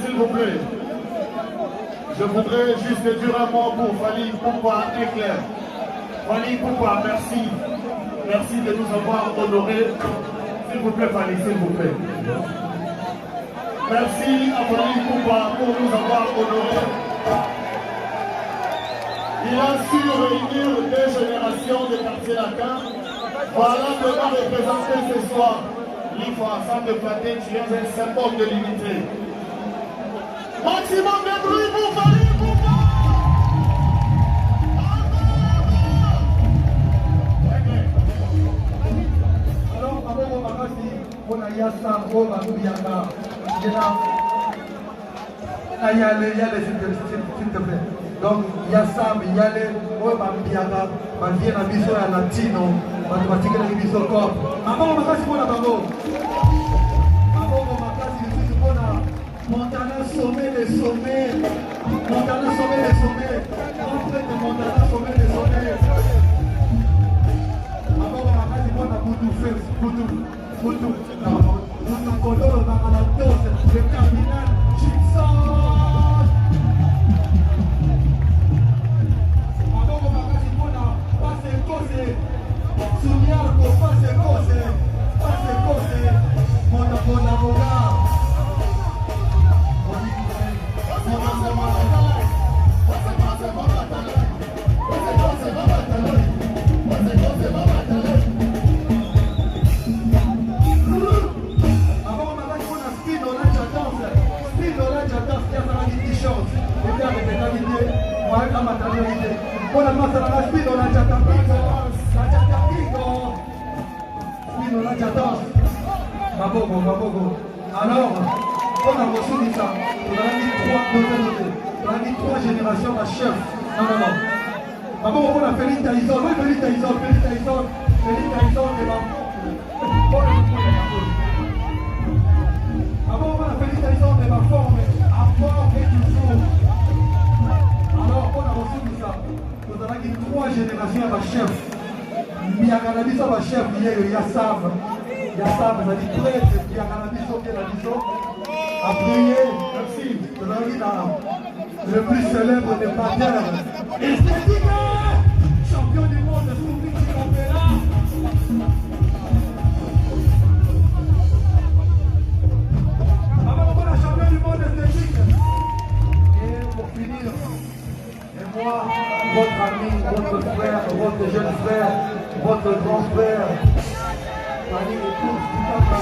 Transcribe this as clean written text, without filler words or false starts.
S'il vous plaît. Je voudrais juste dire un mot pour Fally Ipupa Éclair. Fally Ipupa, merci. Merci de nous avoir honorés. S'il vous plaît, Fally, s'il vous plaît. Merci à Fally Ipupa pour nous avoir honorés. Il a su réunir deux générations de quartier latin. Voilà que va représenter ce soir. L'IFA, sans te flatter, tu es un symbole de l'unité. Maximum de bruit pour Fally Ipupa! Alors, avant mon magazine, on a Yassa, Roma, Nouyaka, Ayale, s'il te plaît. Donc, Yassa, Yale, Roma, Nouyaka, ma vie, la vision à latino, mathématique, la vision corps. Avant mon magazine, on a Bango. Avant mon magazine, on a Montana sommet des sommets. Montana sommet des sommets. Entrée de Montana sommet des sommets. Avant on a dit qu'on a Boutou Fels, Boutou Kodoro, Bakalatos, le cardinal Chipson. Avant on a dit qu'on a passé Kosé, Souniarko, passé Kosé, Monabonaboga. Alors, on a reçu ça. On a dit trois générations à chef. Non. D'abord, on a Félix Taïson. Oui, Félix Taïson de la... D'abord, on a Félix Taïson de la forme, à fort et toujours. Alors, on a reçu ça. Nous avons dit trois générations à chef. Miyaganabiso va chef, il y a Yassam. Yassam, ça dit prêtre, Miyaganabiso qui est la vision. À prier, merci. Nous avons dit le plus célèbre des patères. Esthétique, champion du monde de Soufik Chikapela. Avant, on a champion du monde esthétique. Et pour finir, et moi, votre ami, votre frère, votre jeune frère, votre grand frère, parmi les tous qui tapent la